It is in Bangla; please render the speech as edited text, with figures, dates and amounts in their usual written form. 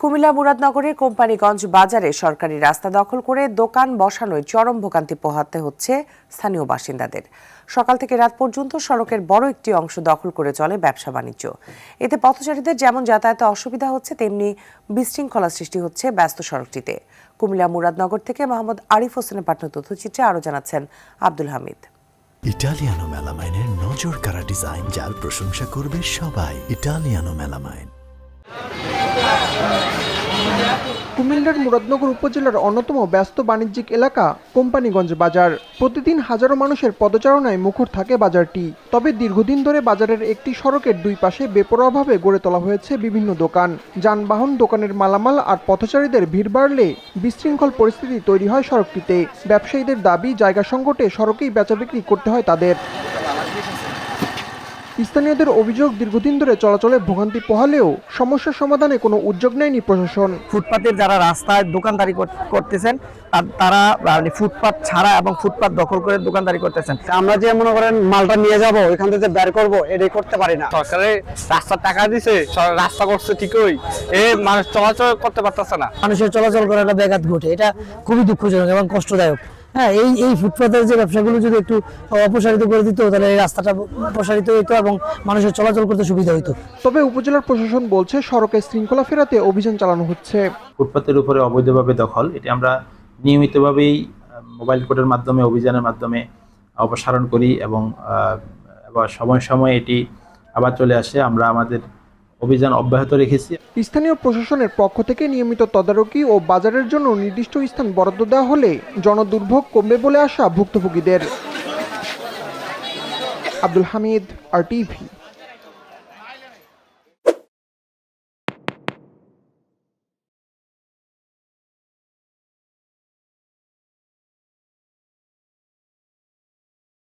কুমিল্লা মুরাদনগরের কোম্পানিগঞ্জ বাজারে সরকারি রাস্তা দখল করে দোকান বসানোয় চরম ভোগান্তি পোহাতে হচ্ছে স্থানীয় বাসিন্দাদের। সকাল থেকে রাত পর্যন্ত সড়কের বড় একটি অংশ দখল করে চলে ব্যবসা বাণিজ্য। এতে পথচারীদের যেমন যাতায়াতে অসুবিধা হচ্ছে, তেমনি বিশৃঙ্খলা সৃষ্টি হচ্ছে ব্যস্ত সড়কটিতে। কুমিল্লা মুরাদনগর থেকে মোহাম্মদ আরিফ হোসেনের পাঠানো তথ্যচিত্রে আরও জানাচ্ছেন আব্দুল হামিদ। ইটালিয়ানো মেলামাইনের নজর কাড়া ডিজাইন, যার প্রশংসা করবে সবাই। Italiano melamine. কুমিল্লার মুরাদনগর উপজেলার অন্যতম ব্যস্ত বাণিজ্যিক এলাকা কোম্পানিগঞ্জ বাজার। প্রতিদিন হাজারো মানুষের পদচারণায় মুখর থাকে বাজারটি। তবে দীর্ঘদিন ধরে বাজারের একটি সড়কের দুই পাশে বেপরোয়াভাবে গড়ে তোলা হয়েছে বিভিন্ন দোকান। যানবাহন, দোকানের মালামাল আর পথচারীদের ভিড় বাড়লে বিশৃঙ্খল পরিস্থিতি তৈরি হয় সড়কটিতে। ব্যবসায়ীদের দাবি, জায়গা সংকটে সড়কেই বেচাবিক্রি করতে হয় তাদের। স্থানীয়দের অভিযোগ, দীর্ঘদিন ধরে চলাচলে ভোগান্তি পোহালেও সমস্যার সমাধানে কোনো উদ্যোগ নেয়নি প্রশাসন। ফুটপাতের যারা রাস্তায় দোকানদারি করতেছেন তারা ফুটপাত ছাড়া এবং ফুটপাত দখল করে দোকানদারি করতেছেন। আমরা যে মনে করেন মালটা নিয়ে যাব, ওইখান থেকে বের করবো, এটাই করতে পারি না। সরকারে রাস্তার টাকা দিছে, রাস্তা করছে ঠিকই, মানুষ চলাচল করতে পারতেছে না। মানুষের চলাচল করাটা ব্যাঘাত ঘটে, এটা খুবই দুঃখজনক এবং কষ্টদায়ক। হ্যাঁ, এই ফুটপাতের যে ব্যবসাগুলো যদি একটু অপসারিত করে দিত, তাহলে এই রাস্তাটা প্রসারিত হইতো এবং মানুষের চলাচল করতে সুবিধা হইতো। তবে উপজেলার প্রশাসন বলছে, সড়কে শৃঙ্খলা ফেরাতে অভিযান চালানো হচ্ছে। ফুটপাতের উপরে অবৈধভাবে দখল, এটি আমরা নিয়মিতভাবেই মোবাইল কোর্টের মাধ্যমে, অভিযানের মাধ্যমে অপসারণ করি এবং সময় সময় এটি আবার চলে আসে। আমরা আমাদের অভিযান অব্যাহত রেখেছি। স্থানীয় প্রশাসনের পক্ষ থেকে নিয়মিত তদারকি ও বাজারের জন্য নির্দিষ্ট স্থান বরাদ্দ দেওয়া হলে জনদুর্ভোগ কমবে বলে আশা ভুক্তভোগীদের। আব্দুল হামিদ, RTV।